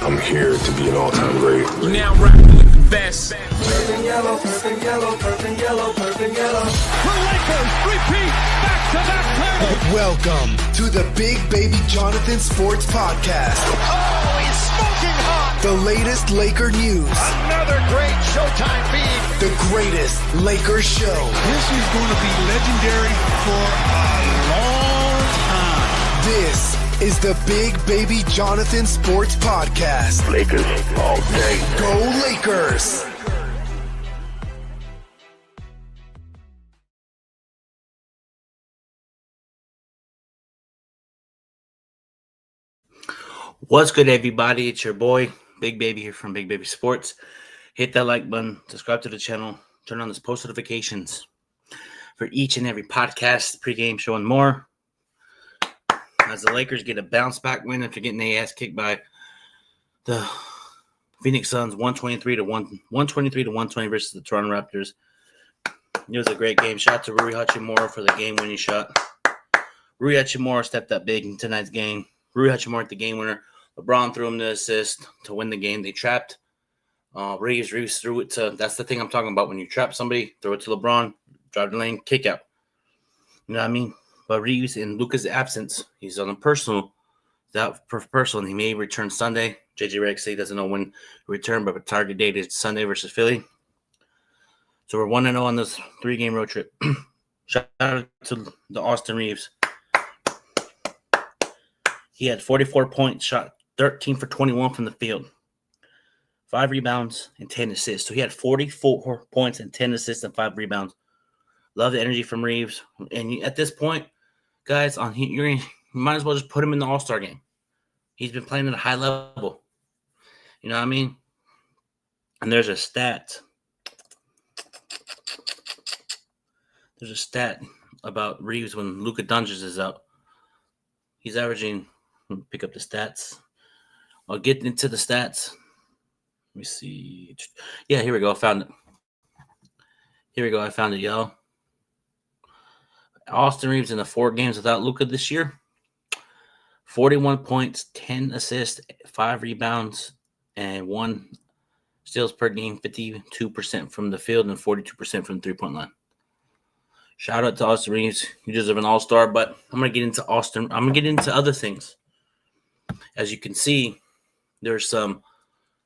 I'm here to be an all-time great. You now rocking with the best. Purple yellow, purple yellow, purple yellow, purple yellow. The Lakers repeat back-to-back titles. Welcome to the Big Baby Jonathan Sports Podcast. Oh, he's smoking hot. The latest Laker news. Another great Showtime feed. The greatest Lakers show. This is going to be legendary for a long time. This is the Big Baby Jonathan Sports Podcast. Lakers all day. Go Lakers! What's good, everybody? It's your boy, Big Baby, here from Big Baby Sports. Hit that like button, subscribe to the channel, turn on those post notifications for each and every podcast, pregame show, and more. As the Lakers get a bounce back win after getting their ass kicked by the Phoenix Suns, 123-120 versus the Toronto Raptors. It was a great game. Shout out to Rui Hachimura for the game-winning shot. Rui Hachimura stepped up big in tonight's game. Rui Hachimura at the game winner. LeBron threw him the assist to win the game. They trapped. Reeves threw it to – that's the thing I'm talking about. When you trap somebody, throw it to LeBron, drive the lane, kick out. You know what I mean? But Reeves, in Luka's absence, he's on a personal. And he may return Sunday. JJ Redick said he doesn't know when he return, but the target date is Sunday versus Philly. So we're 1-0 on this 3-game road trip. Shout out to the Austin Reeves. He had 44 points, shot 13 for 21 from the field, 5 rebounds, and 10 assists. So he had 44 points and 10 assists and 5 rebounds. Love the energy from Reeves. And at this point, guys, you might as well just put him in the All-Star game. He's been playing at a high level. You know what I mean? And there's a stat. There's a stat about Reeves when Luka Doncic is out. He's averaging, let me pick up the stats. I'll get into the stats. Let me see. Yeah, here we go. I found it. I found it, y'all. Austin Reeves in the 4 games without Luka this year. 41 points, 10 assists, 5 rebounds, and 1 steals per game, 52% from the field and 42% from the three-point line. Shout out to Austin Reeves. You deserve an all-star, but I'm going to get into Austin. I'm going to get into other things. As you can see, there's some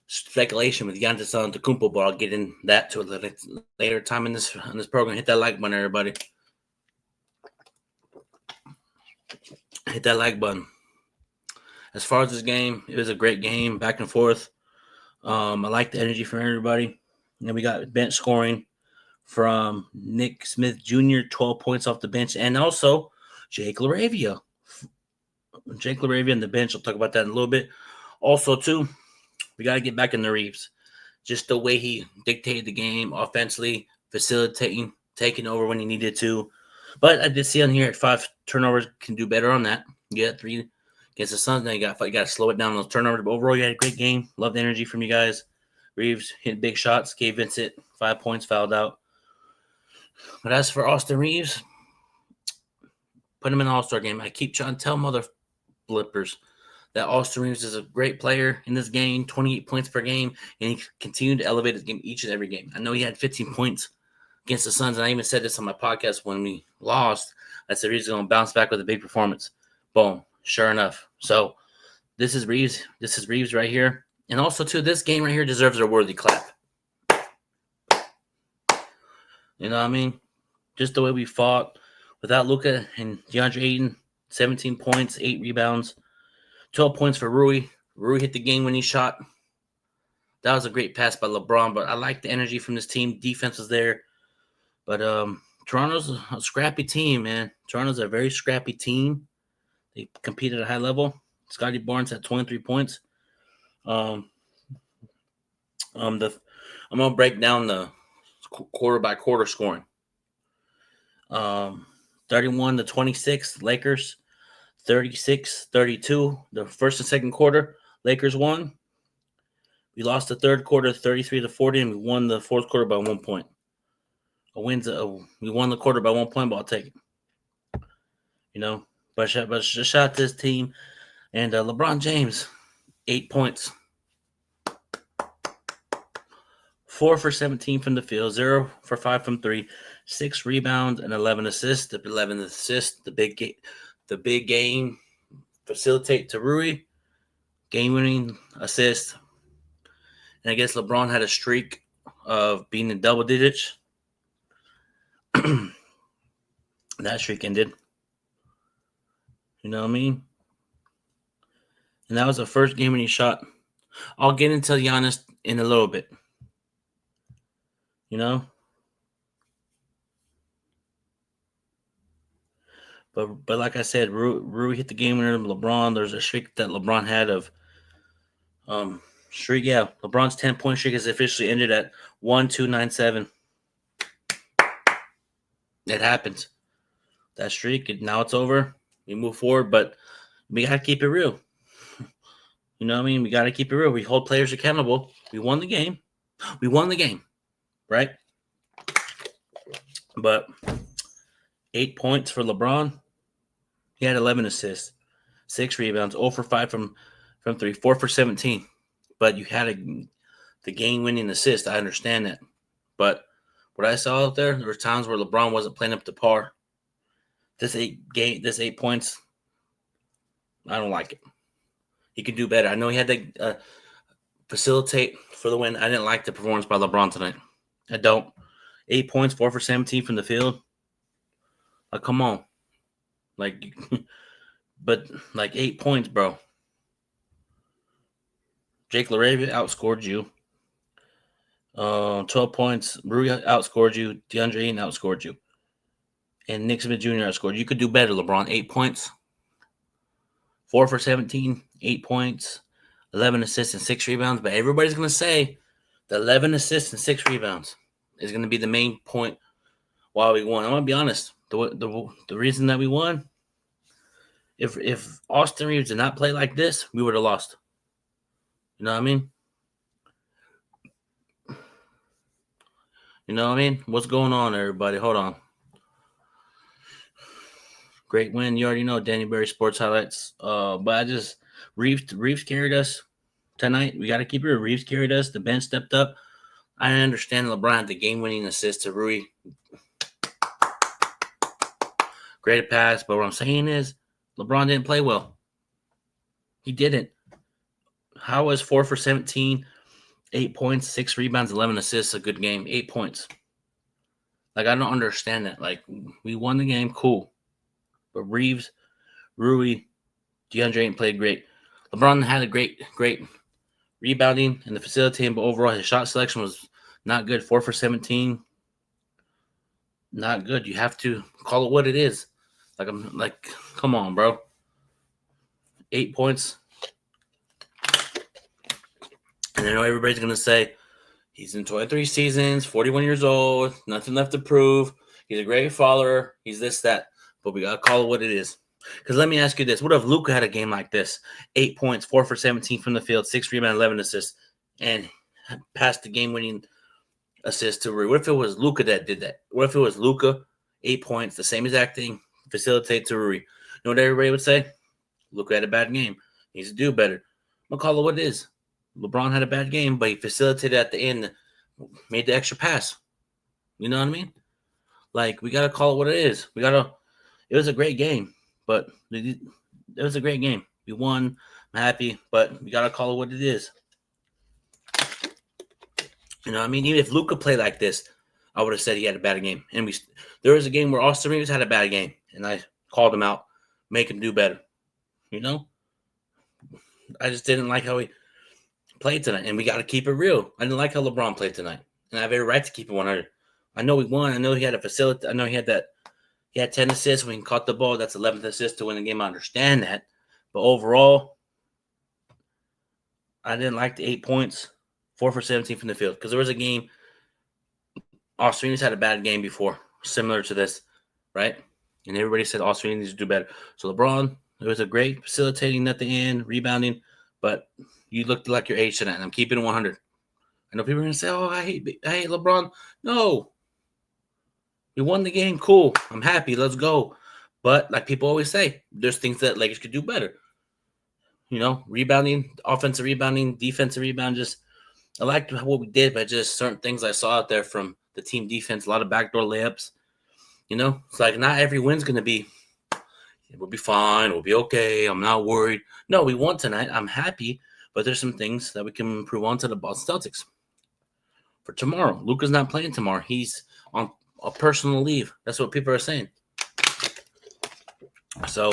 speculation with Giannis Antetokounmpo, but I'll get in that to a little later time in this program. Hit that like button, everybody. Hit that like button. As far as this game, it was a great game, back and forth. I like the energy from everybody. And we got bench scoring from Nick Smith Jr., 12 points off the bench, and also Jake LaRavia. Jake LaRavia on the bench. I'll talk about that in a little bit. Also, too, we got to get back in the Reeves. Just the way he dictated the game offensively, facilitating, taking over when he needed to. But I did see on here at 5 turnovers, can do better on that. You got 3 against the Suns. Now you got to slow it down on those turnovers. But overall, you had a great game. Love the energy from you guys. Reeves hit big shots. Gave Vincent 5 points, fouled out. But as for Austin Reeves, put him in the All-Star game. I keep trying to tell mother blippers that Austin Reeves is a great player in this game, 28 points per game, and he continued to elevate his game each and every game. I know he had 15 points against the Suns, and I even said this on my podcast when we lost. I said Reeves is going to bounce back with a big performance. Boom. Sure enough. So this is Reeves. This is Reeves right here. And also, too, this game right here deserves a worthy clap. You know what I mean? Just the way we fought without Luka and DeAndre Ayton, 17 points, 8 rebounds, 12 points for Rui. Rui hit the game-winning shot. That was a great pass by LeBron, but I like the energy from this team. Defense was there. But Toronto's a scrappy team, man. Toronto's a very scrappy team. They compete at a high level. Scotty Barnes had 23 points. I'm going to break down the quarter-by-quarter scoring. 31-26, Lakers. 36-32, the first and second quarter. Lakers won. We lost the third quarter 33-40, and we won the fourth quarter by 1 point. We won the quarter by 1 point, but I'll take it. You know, but shout out to this team. And LeBron James, 8 points. 4 for 17 from the field, 0 for 5 from 3, 6 rebounds, and 11 assists. The 11 assists, the big game facilitate to Rui, game-winning assist. And I guess LeBron had a streak of being in double digits. That streak ended. You know what I mean? And that was the first game when he shot. I'll get into Giannis in a little bit. You know? But like I said, Rui hit the game winner. LeBron, there's a streak that LeBron had of streak. Yeah, LeBron's 10-point streak is officially ended at 1-2-9-7. It happens. That streak, now it's over. We move forward, but we gotta keep it real. You know what I mean? We gotta keep it real. We hold players accountable. We won the game. Right? But 8 points for LeBron. He had 11 assists, 6 rebounds, 0 for 5 from 3, 4 for 17. But you had the game-winning assist. I understand that. But what I saw out there were times where LeBron wasn't playing up to par. This 8 points, I don't like it. He could do better. I know he had to facilitate for the win. I didn't like the performance by LeBron tonight. I don't. 8 points, 4 for 17 from the field. Like, come on. But 8 points, bro. Jake LaRavia outscored you. 12 points. Rui outscored you. DeAndre Ayton outscored you. And Nick Smith Jr. outscored you. You could do better, LeBron. 8 points. 4 for 17. 8 points. 11 assists and 6 rebounds. But everybody's going to say the 11 assists and 6 rebounds is going to be the main point why we won. I'm going to be honest. The reason that we won, if Austin Reeves did not play like this, we would have lost. You know what I mean? You know what I mean? What's going on, everybody? Hold on. Great win. You already know Danny Berry Sports Highlights. But Reeves carried us tonight. We got to keep it. Reeves carried us. The bench stepped up. I understand LeBron had the game-winning assist to Rui. Great pass. But what I'm saying is LeBron didn't play well. He didn't. How was 4 for 17, 8 points, 6 rebounds, 11 assists a good game? 8 points. I don't understand that. We won the game, cool. But Reeves, Rui, DeAndre Ayton played great. LeBron had a great rebounding and the facilitating, but overall his shot selection was not good. 4 for 17, not good. You have to call it what it is. Come on, bro. 8 points. And I know everybody's going to say, he's in 23 seasons, 41 years old, nothing left to prove. He's a great follower. He's this, that. But we got to call it what it is. Because let me ask you this. What if Luka had a game like this? 8 points, 4 for 17 from the field, 6 rebounds, 11 assists, and passed the game-winning assist to Rui? What if it was Luka that did that? What if it was Luka, 8 points, the same exact thing, facilitate to Rui? You know what everybody would say? Luka had a bad game. He needs to do better. I'm going to call it what it is. LeBron had a bad game, but he facilitated at the end, made the extra pass. You know what I mean? We got to call it what it is. It was a great game, but it was a great game. We won. I'm happy, but we got to call it what it is. You know what I mean? Even if Luka played like this, I would have said he had a bad game. And there was a game where Austin Reeves had a bad game, and I called him out, make him do better. You know? I just didn't like how he played tonight, and we got to keep it real. I didn't like how LeBron played tonight, and I have every right to keep it 100. I know we won. I know he had a facility. I know he had 10 assists when he caught the ball. That's 11th assist to win the game. I understand that, but overall, I didn't like the 8 points, 4 for 17 from the field, because there was a game. Austin Reeves had a bad game before, similar to this, right? And everybody said Austin Reeves needs to do better. So LeBron, it was a great facilitating at the end, rebounding, but you looked like your age tonight, and I'm keeping it 100. I know people are going to say, oh, I hate LeBron. No. We won the game. Cool. I'm happy. Let's go. But like people always say, there's things that Lakers could do better. You know, rebounding, offensive rebounding, defensive rebound, just I liked what we did, but just certain things I saw out there from the team defense, a lot of backdoor layups. It's like not every win's going to be, we'll be fine, we'll be okay, I'm not worried. No, we won tonight. I'm happy, but there's some things that we can improve on to the Boston Celtics for tomorrow. Luka's not playing tomorrow. He's on a personal leave. That's what people are saying. So,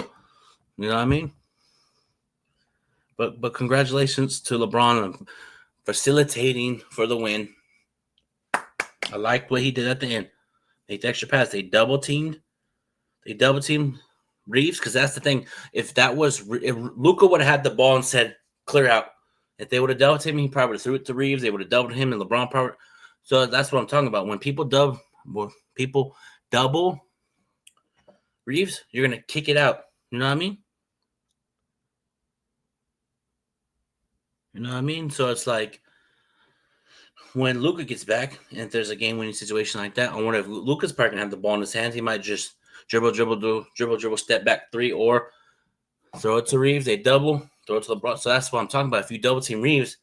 you know what I mean? But congratulations to LeBron on facilitating for the win. I liked what he did at the end. Make the extra pass. They double teamed Reeves, because that's the thing. If Luka would have had the ball and said clear out, if they would have doubled him, he probably would have threw it to Reeves. They would have doubled him, and LeBron probably. So that's what I'm talking about. When people double Reeves, you're gonna kick it out. You know what I mean? So it's like when Luka gets back, and if there's a game-winning situation like that, I wonder if Luka's probably gonna have the ball in his hands. He might just dribble, step back three, or throw it to Reeves. They double, throw it to LeBron. So that's what I'm talking about. If you double team Reeves,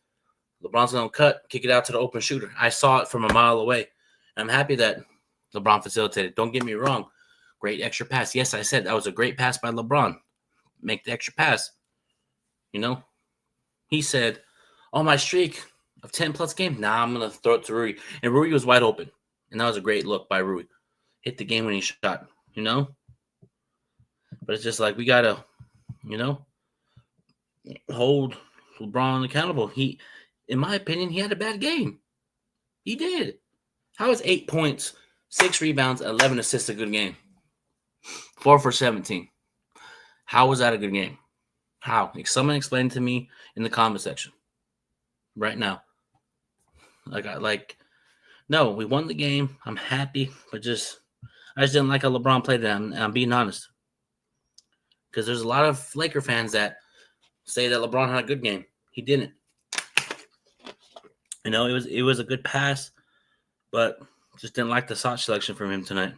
LeBron's gonna cut, kick it out to the open shooter. I saw it from a mile away. I'm happy that LeBron facilitated. Don't get me wrong. Great extra pass. Yes, I said that was a great pass by LeBron. Make the extra pass. He said, "Oh, my streak of 10-plus games. Nah, I'm going to throw it to Rui." And Rui was wide open. And that was a great look by Rui. Hit the game-winning shot, But it's just like we got to, hold LeBron accountable. In my opinion, he had a bad game. He did. How is 8 points, 6 rebounds, 11 assists a good game? 4 for 17. How was that a good game? How? Someone explain to me in the comment section right now. No, we won the game. I'm happy, but I just didn't like how LeBron played it. I'm being honest. Because there's a lot of Laker fans that say that LeBron had a good game. He didn't. It was a good pass, but just didn't like the shot selection from him tonight.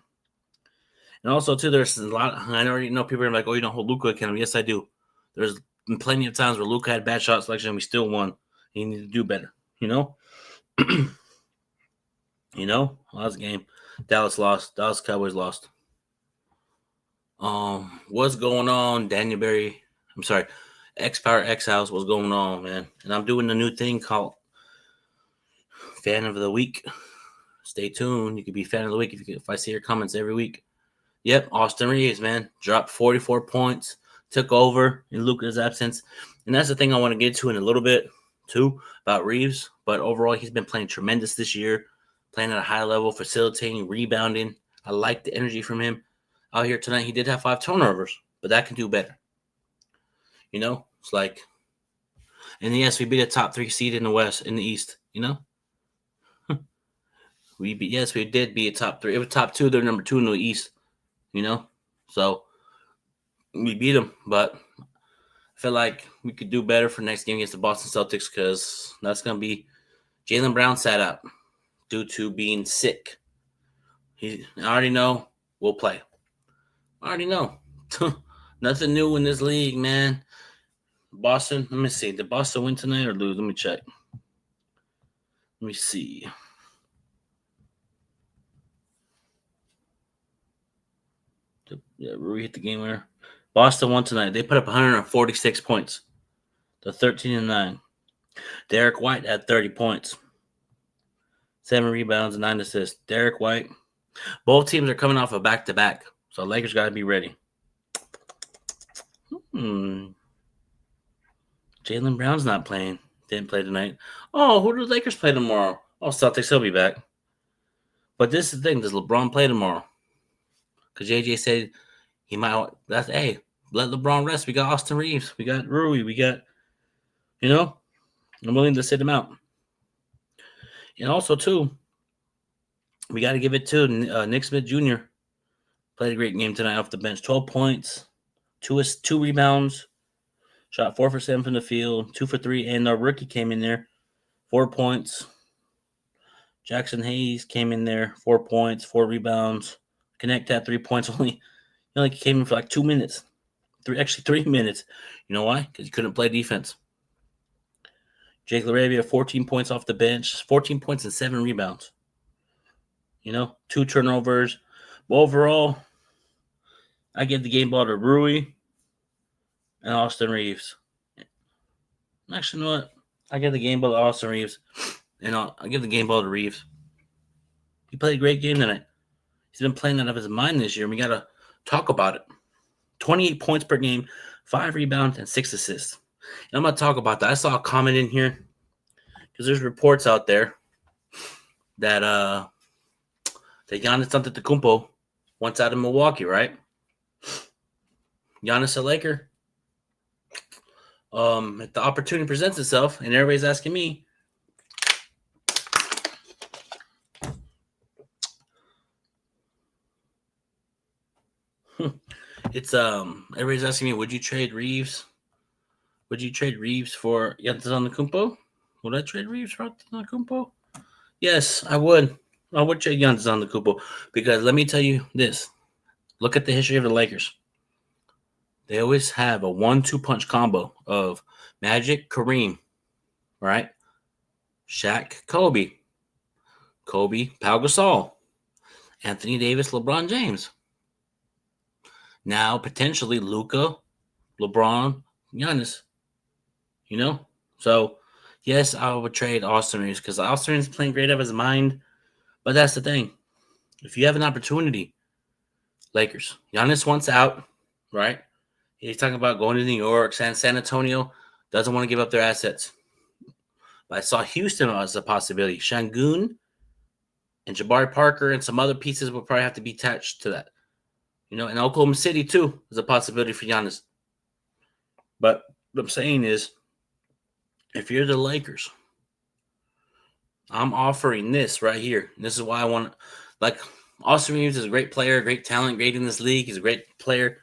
And also, too, there's a lot. I already know people are like, "Oh, you don't hold Luka accountable." Yes, I do. There's been plenty of times where Luka had bad shot selection and we still won. He needed to do better, Last game, Dallas lost. Dallas Cowboys lost. What's going on, Daniel Berry? I'm sorry, X Power X House. What's going on, man? And I'm doing a new thing called Fan of the Week. Stay tuned. You could be Fan of the Week if I see your comments every week. Yep, Austin Reeves, man, dropped 44 points, took over in Luka's absence. And that's the thing I want to get to in a little bit, too, about Reeves. But overall, he's been playing tremendous this year, playing at a high level, facilitating, rebounding. I like the energy from him out here tonight. He did have 5 turnovers, but that can do better. It's like, and yes, we beat a top 3 seed in the East, we did beat a top 3. It was top 2, they're number 2 in the East. So we beat them, but I feel like we could do better for next game against the Boston Celtics because that's going to be Jaylen Brown sat out due to being sick. I already know we'll play. I already know. Nothing new in this league, man. Boston, let me see. Did Boston win tonight or lose? Let me check. Let me see. Yeah, Rui hit the game winner. Boston won tonight. They put up 146 points. They're 13-9. Derek White had 30 points. 7 rebounds and 9 assists. Derek White. Both teams are coming off a back-to-back. So Lakers got to be ready. Jaylen Brown's not playing. Didn't play tonight. Oh, who do the Lakers play tomorrow? Oh, Celtics, he'll be back. But this is the thing. Does LeBron play tomorrow? Because JJ said he might. Let LeBron rest. We got Austin Reeves. We got Rui. We got, I'm willing to sit him out. And also, too, we got to give it to Nick Smith Jr. Played a great game tonight off the bench. 12 points, 2 rebounds, shot 4 for 7 from the field, 2 for 3. And our rookie came in there, 4 points. Jackson Hayes came in there, 4 points, 4 rebounds. Connect had 3 points only. He came in for 2 minutes. 3 minutes. You know why? Because he couldn't play defense. Jake LaRavia, 14 points off the bench, 14 points and 7 rebounds. 2 turnovers. But overall, I give the game ball to Rui and Austin Reeves. Actually, you know what? I give the game ball to Austin Reeves, and I give the game ball to Reeves. He played a great game tonight. He's been playing out of his mind this year, and we got to talk about it. 28 points per game, 5 rebounds, and 6 assists. And I'm going to talk about that. I saw a comment in here because there's reports out there that Giannis Antetokounmpo wants out of Milwaukee, right? Giannis a Laker. If the opportunity presents itself, and everybody's asking me, it's everybody's asking me, would you trade Reeves? Would you trade Reeves for Giannis Antetokounmpo? Would I trade Reeves for Antetokounmpo? Yes, I would. I would trade Giannis Antetokounmpo because let me tell you this. Look at the history of the Lakers. They always have a 1-2 punch combo of Magic, Kareem, right? Shaq, Kobe, Pau Gasol, Anthony Davis, LeBron James. Now, potentially, Luka, LeBron, Giannis. So, yes, I would trade Austin Reeves because Austin Reeves is playing great out of his mind. But that's the thing. If you have an opportunity, Lakers, Giannis wants out, right? He's talking about going to New York, San Antonio, doesn't want to give up their assets. But I saw Houston as a possibility. Şengün and Jabari Parker and some other pieces will probably have to be attached to that. And Oklahoma City, too, is a possibility for Giannis. But what I'm saying is, if you're the Lakers, I'm offering this right here. And this is why I want to, like, Austin Reeves is a great player, great talent, great in this league. He's a great player.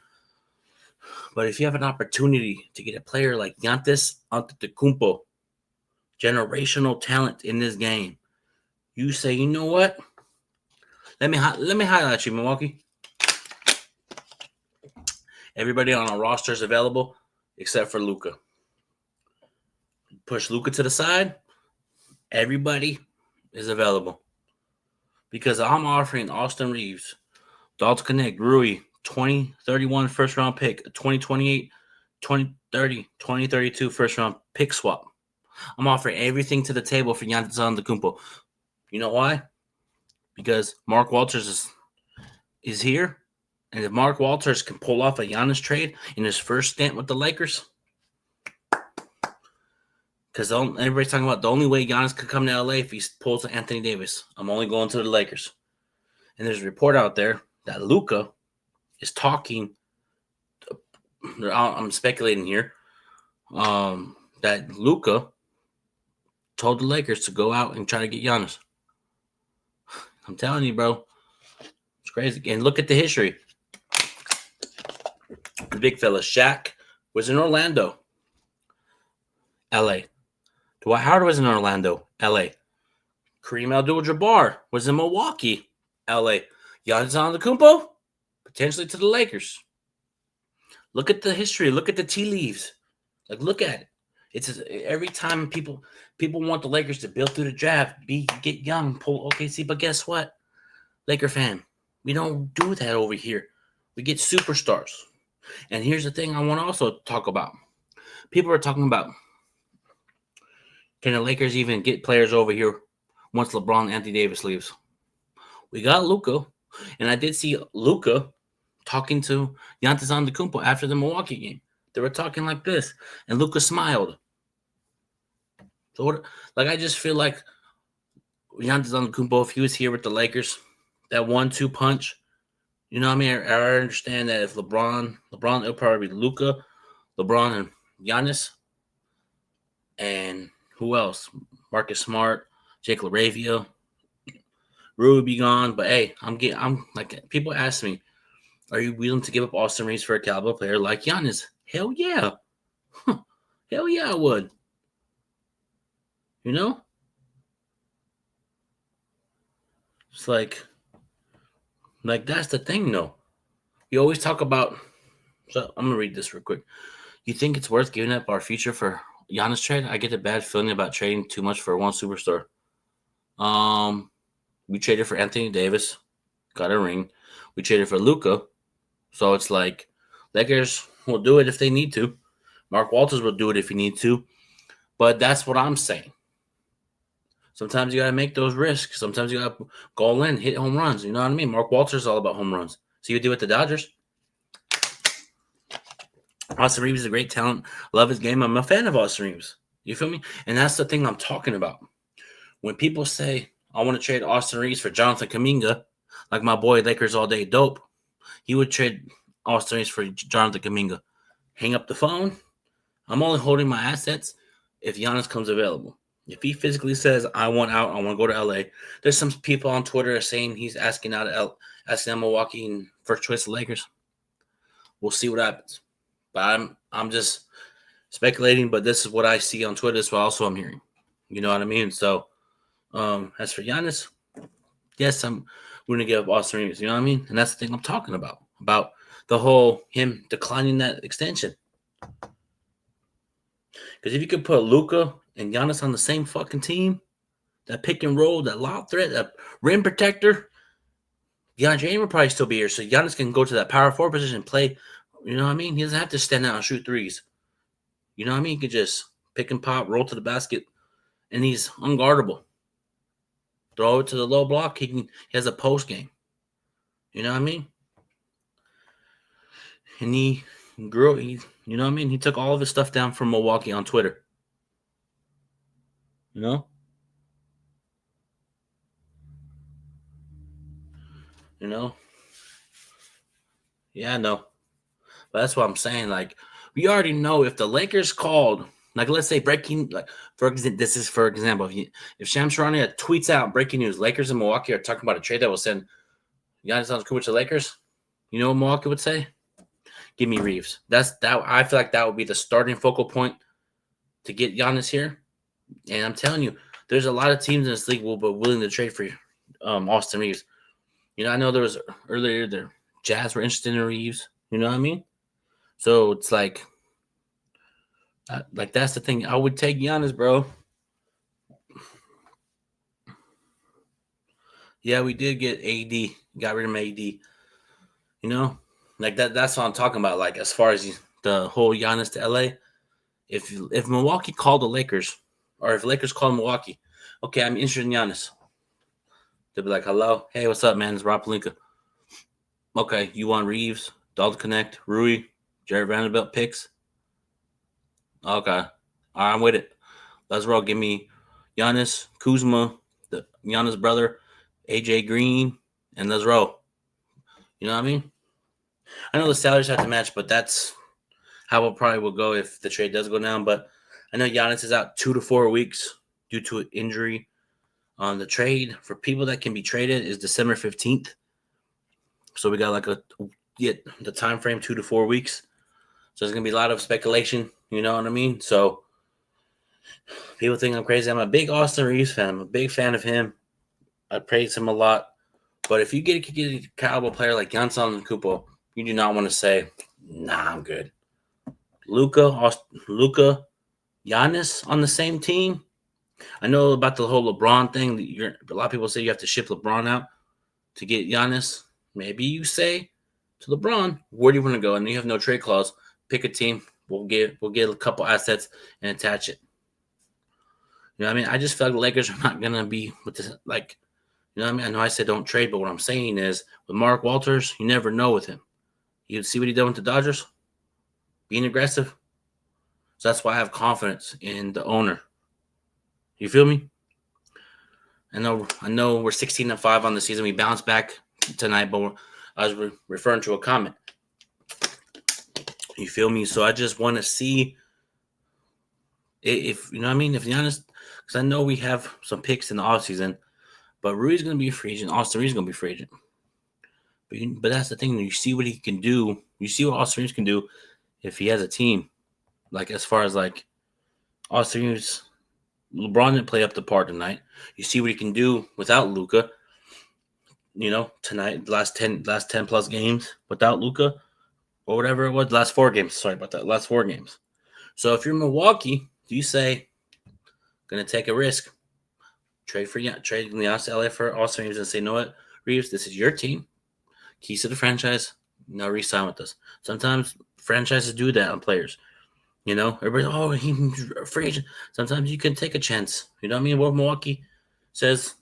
But if you have an opportunity to get a player like Giannis Antetokounmpo, generational talent in this game, you say, you know what? Let me highlight you, Milwaukee. Everybody on our roster is available except for Luka. Push Luka to the side. Everybody is available. Because I'm offering Austin Reeves, Dalton Connect, Rui, 2031 first round pick, 2028, 2030, 2032 first round pick swap. I'm offering everything to the table for Giannis Antetokounmpo. You know why? Because Mark Walters is here. And if Mark Walters can pull off a Giannis trade in his first stint with the Lakers, because everybody's talking about the only way Giannis could come to LA if he pulls Anthony Davis. I'm only going to the Lakers. And there's a report out there that Luka is talking. I'm speculating here that Luka told the Lakers to go out and try to get Giannis. I'm telling you, bro. It's crazy. And look at the history. The big fella, Shaq, was in Orlando, LA. Dwight Howard was in Orlando, LA. Kareem Abdul-Jabbar was in Milwaukee, LA. Giannis Antetokounmpo, potentially to the Lakers. Look at the history. Look at the tea leaves. Like, look at it. It's every time people want the Lakers to build through the draft, get young, pull OKC. But guess what, Laker fan, we don't do that over here. We get superstars. And here's the thing I want to also talk about. People are talking about, can the Lakers even get players over here once LeBron and Anthony Davis leaves? We got Luka, and I did see Luka talking to Giannis Antetokounmpo after the Milwaukee game. They were talking like this, and Luka smiled. So, I just feel like Giannis Antetokounmpo, if he was here with the Lakers, that 1-2 punch, you know what I mean? I understand that if LeBron, it'll probably be Luka, LeBron, and Giannis, and who else? Marcus Smart, Jake LaRavia, Rui would be gone. But hey, I'm like, people ask me, are you willing to give up Austin Reeves for a caliber player like Giannis? Hell yeah. Hell yeah, I would. It's like that's the thing, though. You always talk about, so I'm going to read this real quick. You think it's worth giving up our future for Giannis trade, I get a bad feeling about trading too much for one superstar. We traded for Anthony Davis, got a ring. We traded for Luka, so it's like Lakers will do it if they need to. Mark Walters will do it if he needs to. But that's what I'm saying. Sometimes you got to make those risks. Sometimes you got to go all in, hit home runs. You know what I mean? Mark Walters is all about home runs. See what he did with the Dodgers? Austin Reeves is a great talent. Love his game. I'm a fan of Austin Reeves. You feel me? And that's the thing I'm talking about. When people say, I want to trade Austin Reeves for Jonathan Kuminga, like my boy Lakers all day dope, he would trade Austin Reeves for Jonathan Kuminga. Hang up the phone. I'm only holding my assets if Giannis comes available. If he physically says, I want out, I want to go to LA, there's some people on Twitter saying he's asking out Milwaukee and first choice of Lakers. We'll see what happens. But I'm just speculating, but this is what I see on Twitter. This is what also I'm hearing. You know what I mean? So as for Giannis, yes, I'm going to give up Austin Reeves. You know what I mean? And that's the thing I'm talking about the whole him declining that extension. Because if you could put Luka and Giannis on the same fucking team, that pick and roll, that lob threat, that rim protector, DeAndre Ayton would probably still be here. So Giannis can go to that power forward position and play. You know what I mean? He doesn't have to stand out and shoot threes. You know what I mean? He could just pick and pop, roll to the basket, and he's unguardable. Throw it to the low block. He has a post game. You know what I mean? And he grew. You know what I mean? He took all of his stuff down from Milwaukee on Twitter. You know? You know? Yeah, I know. But that's what I'm saying. Like, we already know if the Lakers called, like, let's say breaking, like, for example, if Shams Charania tweets out breaking news, Lakers and Milwaukee are talking about a trade that will send Giannis Antetokounmpo to the Lakers. You know what Milwaukee would say? Give me Reeves. I feel like that would be the starting focal point to get Giannis here. And I'm telling you, there's a lot of teams in this league will be willing to trade for Austin Reeves. You know, I know there was earlier the Jazz were interested in Reeves. You know what I mean? So it's like that's the thing. I would take Giannis, bro. Yeah, we did get AD. Got rid of AD. You know? Like that's what I'm talking about. Like as far as the whole Giannis to LA. If Milwaukee called the Lakers, or if Lakers called Milwaukee, okay, I'm interested in Giannis. They'll be like, hello? Hey, what's up, man? It's Rob Pelinka. Okay, you want Reeves, Dalton Connect, Rui, Jared Vanderbilt picks? Okay. All right, I'm with it. Let's roll. Give me Giannis, Kuzma, the Giannis brother, AJ Green, and let's roll. You know what I mean? I know the salaries have to match, but that's how it probably will go if the trade does go down. But I know Giannis is out 2 to 4 weeks due to an injury. The trade for people that can be traded is December 15th. So we got like the time frame 2 to 4 weeks. So there's gonna be a lot of speculation. You know what I mean? So people think I'm crazy. I'm a big Austin Reeves fan. I'm a big fan of him. I praise him a lot. But if you get a caliber player like Giannis Antetokounmpo, you do not want to say, nah, I'm good. Luka, Giannis on the same team. I know about the whole LeBron thing. A lot of people say you have to ship LeBron out to get Giannis. Maybe you say to LeBron, where do you want to go? And you have no trade clause. Pick a team. We'll get a couple assets and attach it. You know what I mean? I just feel like the Lakers are not going to be with this, like, you know what I mean? I know I said don't trade, but what I'm saying is with Mark Walters, you never know with him. You see what he did with the Dodgers? Being aggressive. So that's why I have confidence in the owner. You feel me? I know we're 16-5 on the season. We bounced back tonight, but I was referring to a comment. You feel me? So I just want to see if you know what I mean. If Giannis, because I know we have some picks in the offseason, but Rui's going to be a free agent. Austin Reeves going to be a free agent. But that's the thing. You see what he can do. You see what Austin Reeves can do if he has a team. Like as far as like Austin Reeves, LeBron didn't play up the part tonight. You see what he can do without Luka. You know, tonight, last 10 plus games without Luka or whatever it was. Last 4 games. Sorry about that. Last 4 games. So if you're Milwaukee, Do you say, gonna take a risk, trade Leon to LA for Austin Reeves and say, you know what, Reeves, this is your team, keys to the franchise, no re-sign with us. Sometimes franchises do that on players. You know, everybody, he's free agent. Sometimes you can take a chance. You know what I mean? Well, Milwaukee says,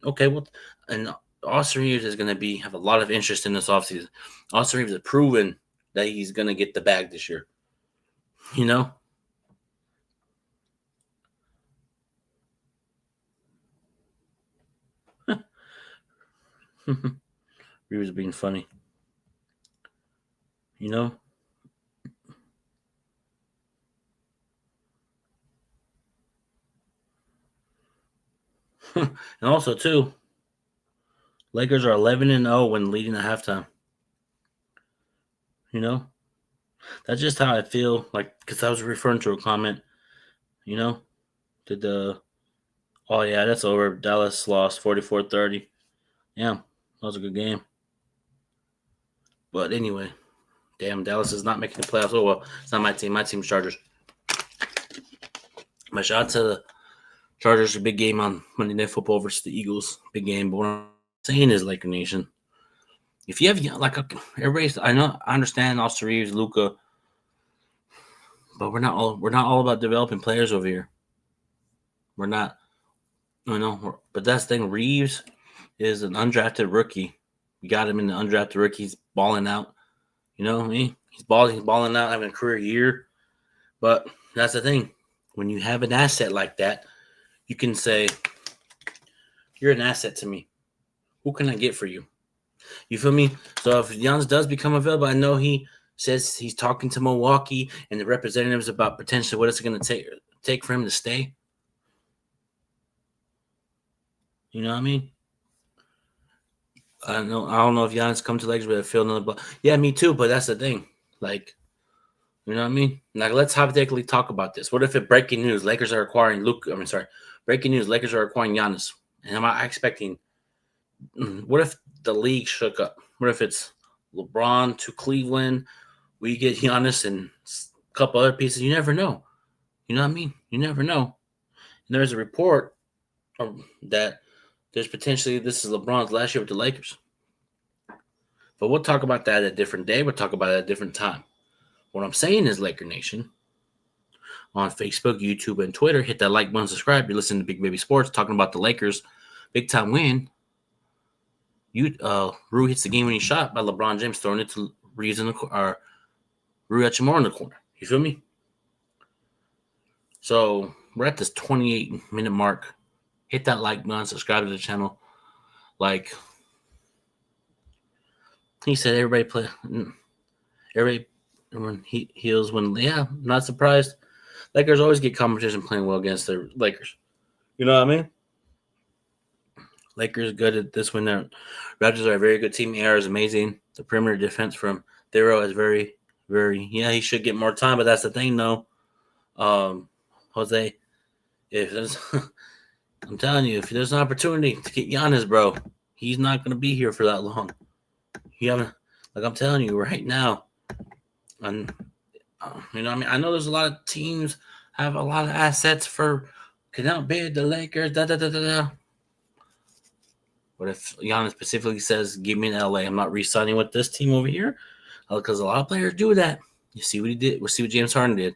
okay, well, and Austin Reeves is going to have a lot of interest in this offseason. Austin Reeves has proven that he's going to get the bag this year. You know? Reeves being funny. You know? And also, too, Lakers are 11-0 when leading at halftime. You know? That's just how I feel. Like, because I was referring to a comment, you know? Oh, yeah, that's over. Dallas lost 44-30. Yeah, that was a good game. But anyway, damn, Dallas is not making the playoffs. Oh, well, it's not my team. My team's Chargers. My shout out to the Chargers, a big game on Monday Night Football versus the Eagles. Big game. But what I'm saying is, Laker Nation, if you have, I understand Austin Reeves, Luka, but we're not all about developing players over here. We're not, but that's the thing. Reeves is an undrafted rookie. We got him in the undrafted rookie. He's balling out. You know what I mean? He's balling out, having a career year. But that's the thing. When you have an asset like that, you can say, you're an asset to me. Who can I get for you? You feel me? So if Giannis does become available, I know he says he's talking to Milwaukee and the representatives about potentially what it's going to take for him to stay. You know what I mean? I don't know if Giannis comes to Lakers, but I feel another block. Yeah, me too. But that's the thing. Like, you know what I mean? Like, let's hypothetically talk about this. What if breaking news, Lakers are acquiring breaking news, Lakers are acquiring Giannis. And am I expecting, what if the league shook up? What if it's LeBron to Cleveland? We get Giannis and a couple other pieces. You never know. You know what I mean? You never know. And there's a report that there's potentially, this is LeBron's last year with the Lakers. But we'll talk about that a different day. We'll talk about it at a different time. What I'm saying is, Laker Nation, on Facebook, YouTube, and Twitter, hit that like button, subscribe. You're listening to Big Baby Sports, talking about the Lakers' big-time win. Rue hits the game-winning shot by LeBron James, throwing it to Rui Hachimura in the corner. You feel me? So we're at this 28-minute mark. Hit that like button, subscribe to the channel. Like he said, everybody heals when. Yeah, I'm not surprised. Lakers always get competition playing well against the Lakers. You know what I mean? Lakers good at this when the Raptors are a very good team. AR is amazing. The perimeter defense from Thero is very, very. Yeah, he should get more time, but that's the thing, though. Jose, if there's, I'm telling you, if there's an opportunity to get Giannis, bro, he's not going to be here for that long. I'm telling you right now, and you know what I mean? I know there's a lot of teams have a lot of assets can outbid the Lakers, But if Giannis specifically says, give me an LA, I'm not re-signing with this team over here, because a lot of players do that. You see what he did. We'll see what James Harden did.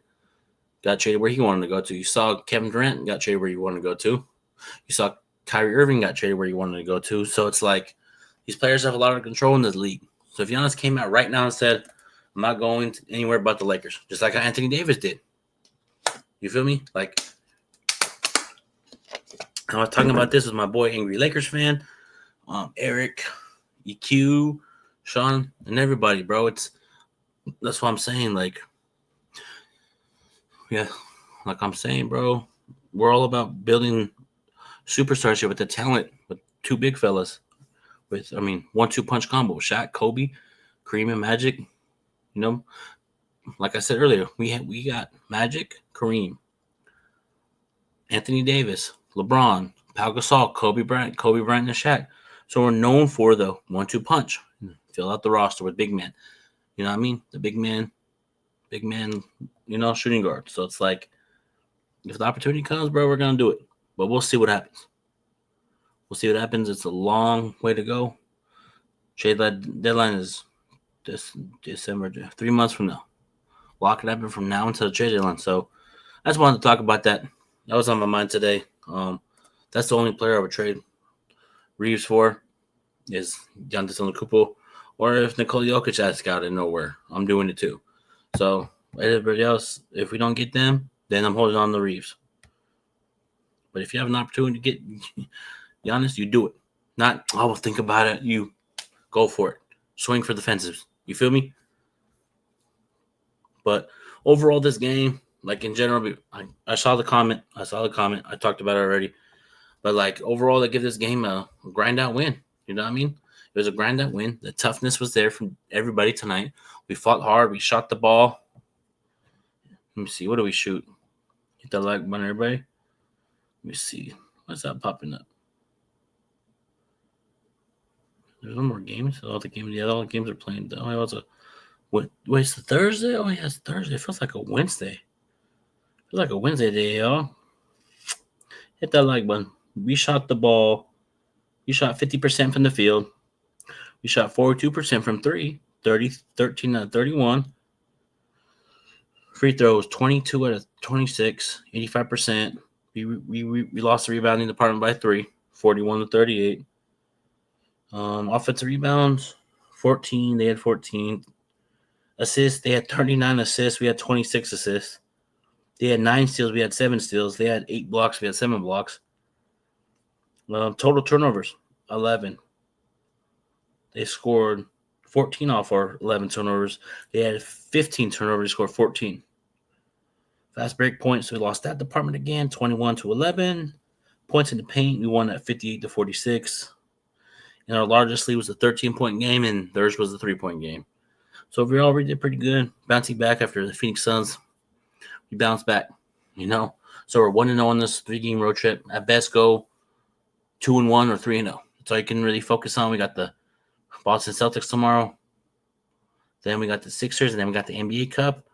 Got traded where he wanted to go to. You saw Kevin Durant got traded where he wanted to go to. You saw Kyrie Irving got traded where he wanted to go to. So it's like these players have a lot of control in this league. So if Giannis came out right now and said, I'm not going anywhere but the Lakers, just like Anthony Davis did. You feel me? Like, I was talking about this with my boy, Angry Lakers fan, Eric, EQ, Sean, and everybody, bro. That's what I'm saying. Like, yeah, like I'm saying, bro, we're all about building superstars here with the talent, with two big fellas. 1-2 punch combo. Shaq, Kobe, Kareem, and Magic. You know, like I said earlier, we got Magic, Kareem, Anthony Davis, LeBron, Pau Gasol, Kobe Bryant, and Shaq. So we're known for the 1-2 punch. Fill out the roster with big men. You know what I mean? The big man, shooting guard. So it's like If the opportunity comes, bro, we're gonna do it. But we'll see what happens. We'll see what happens. It's a long way to go. Trade deadline is this December, 3 months from now. What could happen from now until the trade deadline? So I just wanted to talk about that. That was on my mind today. That's the only player I would trade Reeves for is Giannis Antetokounmpo, or if Nikola Jokic asks out of nowhere, I'm doing it too. So everybody else, if we don't get them, then I'm holding on to Reeves. But if you have an opportunity to get Giannis, you do it. Not, I will think about it. You go for it. Swing for the fences. You feel me? But overall, this game, like in general, I saw the comment. I talked about it already. But like overall, I give this game a grind out win. You know what I mean? It was a grind out win. The toughness was there from everybody tonight. We fought hard. We shot the ball. Let me see. What do we shoot? Hit the like button, everybody. Let me see. What's that popping up? There's no more games. All the games are playing. Oh, wait, it's the Thursday? Oh, yeah, it's Thursday. It feels like a Wednesday. It feels like a Wednesday day, y'all. Hit that like button. We shot the ball. We shot 50% from the field. We shot 42% from 3, 13 out of 31. Free throws, 22 out of 26, 85%. We lost the rebounding department by 3, 41 to 38. Offensive rebounds, 14. They had 14. Assists, they had 39 assists. We had 26 assists. They had 9 steals. We had 7 steals. They had 8 blocks. We had 7 blocks. Total turnovers, 11. They scored 14 off our 11 turnovers. They had 15 turnovers. They scored 14. Fast break points, we lost that department again, 21 to 11. Points in the paint, we won at 58 to 46. And our largest lead was a 13-point game, and theirs was a 3-point game. So overall, we did pretty good. Bouncing back after the Phoenix Suns, we bounced back, you know. So we're 1-0 on this 3-game road trip. At best, go 2-1 or 3-0. That's all you can really focus on. We got the Boston Celtics tomorrow. Then we got the Sixers, and then we got the NBA Cup.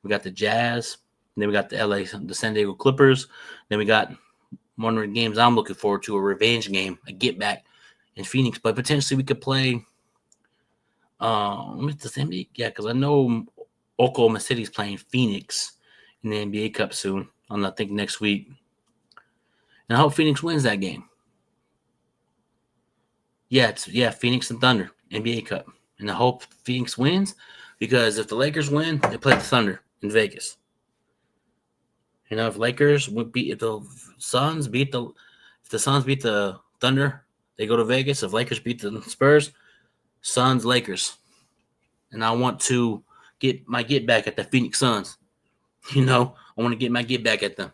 We got the Jazz. And then we got the San Diego Clippers. Then we got one of the games I'm looking forward to, a revenge game, a get back in Phoenix. But potentially we could play the NBA. Yeah, because I know Oklahoma City's playing Phoenix in the NBA Cup soon. I think next week. And I hope Phoenix wins that game. Yeah, Phoenix and Thunder, NBA Cup. And I hope Phoenix wins because if the Lakers win, they play the Thunder in Vegas. You know, if the Suns beat the Thunder, they go to Vegas. If Lakers beat the Spurs, Suns, Lakers. And I want to get my get back at the Phoenix Suns. You know, I want to get my get back at them.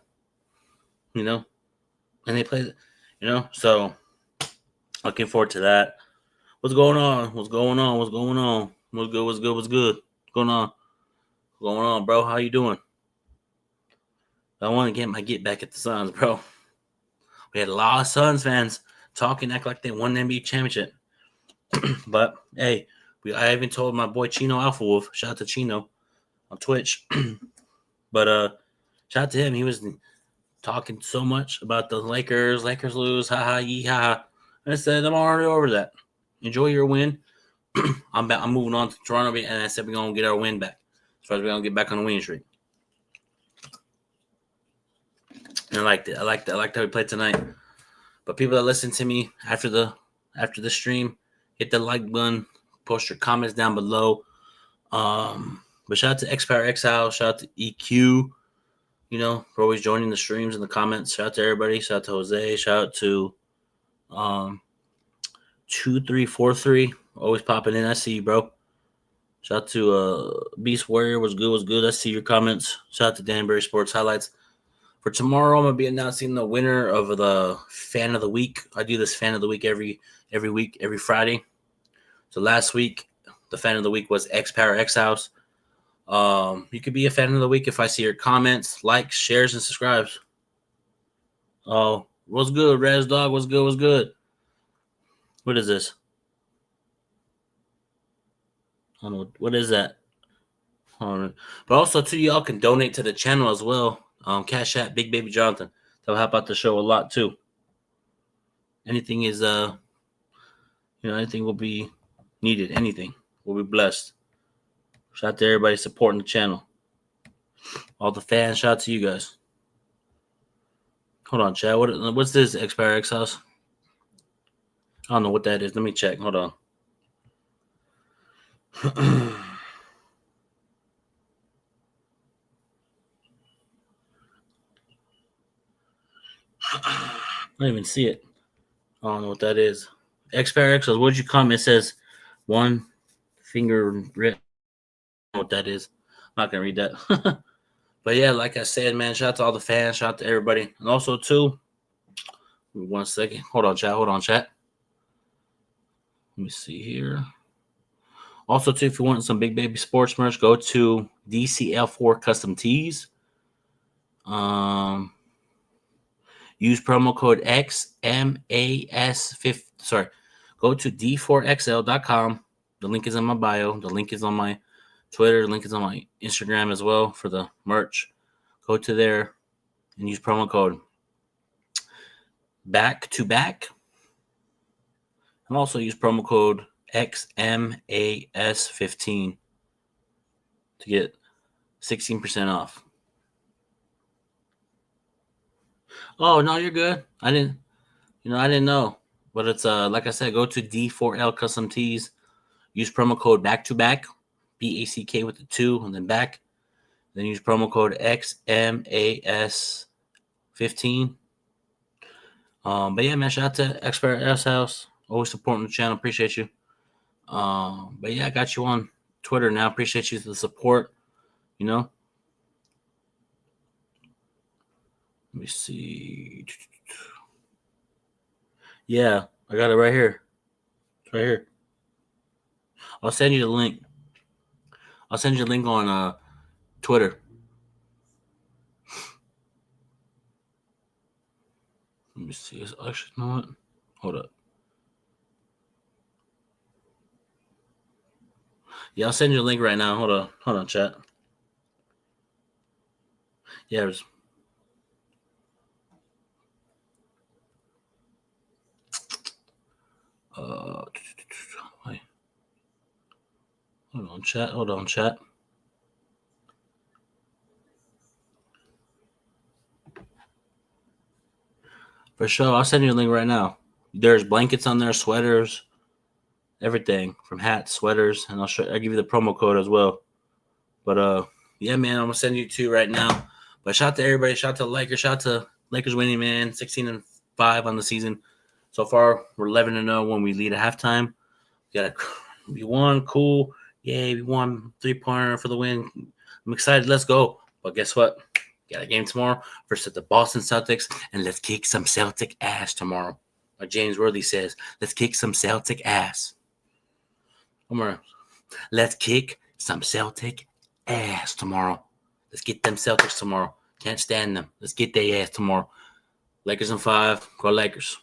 You know, and they play, so looking forward to that. What's going on? What's going on? What's going on? What's good? What's good? What's good? What's going on? What's going on, bro? How you doing? I want to get my get back at the Suns, bro. We had a lot of Suns fans talking, act like they won the NBA championship. But hey, I even told my boy Chino Alpha Wolf, shout out to Chino on Twitch. But shout out to him. He was talking so much about the Lakers. Lakers lose, ha ha yee ha. And I said, I'm already over that. Enjoy your win. I'm moving on to Toronto, and I said we're gonna get our win back. As far as we're gonna get back on the winning streak. And I liked it. I liked how we played tonight. But people that listen to me after the stream, hit the like button, post your comments down below. But shout out to X Power Exile, shout out to EQ, for always joining the streams and the comments. Shout out to everybody. Shout out to Jose. Shout out to 2343, always popping in. I see you, bro. Shout out to Beast Warrior, was good. I see your comments. Shout out to Danbury Sports Highlights. For tomorrow, I'm gonna be announcing the winner of the Fan of the Week. I do this Fan of the Week every week, every Friday. So last week, the Fan of the Week was X Power X House. You could be a Fan of the Week if I see your comments, likes, shares, and subscribes. Oh, what's good, Rez Dog? What's good? What is this? I don't know. What is that? But also, too, y'all can donate to the channel as well. Cash App, Big Baby Jonathan. That'll help out the show a lot too. Anything is anything will be needed. Anything will be blessed. Shout out to everybody supporting the channel. All the fans, shout out to you guys. Hold on, Chad. What's this Expire X House? I don't know what that is. Let me check. Hold on. I don't even see it. I don't know what that is. Expire X House. What'd you comment? It says one finger rip. I don't know what that is. I'm not gonna read that. But yeah, like I said, man, shout out to all the fans, shout out to everybody. And also too, 1 second. Hold on, chat. Let me see here. Also, too, if you want some Big Baby Sports merch, go to DCL4 Custom Tees. Use promo code XMAS50. Sorry. Go to D4XL.com. The link is in my bio. The link is on my Twitter. The link is on my Instagram as well for the merch. Go to there and use promo code back to back. And also use promo code XMAS15 to get 16% off. Oh, no, you're good. I didn't know. But it's like I said, go to D4L Custom Tees. Use promo code back to back, BACK with the 2 and then back. Then use promo code XMAS15. But yeah, man, shout out to Expert S House. Always supporting the channel. Appreciate you. But yeah, I got you on Twitter now. Appreciate you for the support. Let me see. Yeah, I got it right here. It's right here. I'll send you the link. I'll send you the link on Twitter. Let me see. Actually, you know what? Hold up. Yeah, I'll send you a link right now. Hold on, chat. Yeah, wait. Hold on, chat. For sure, I'll send you a link right now. There's blankets on there, sweaters, everything from hats, sweaters, and I'll give you the promo code as well. But yeah, man, I'm gonna send you 2 right now. But shout out to everybody, shout out to Lakers, shout out to Lakers winning, man, 16-5 on the season. So far, we're 11-0 when we lead at halftime. We won, cool. Yay, we won 3-pointer for the win. I'm excited. Let's go. But guess what? Got a game tomorrow versus the Boston Celtics, and let's kick some Celtic ass tomorrow. Like James Worthy says, let's kick some Celtic ass. Let's kick some Celtic ass tomorrow. Let's get them Celtics tomorrow. Can't stand them. Let's get their ass tomorrow. Lakers in 5. Go Lakers.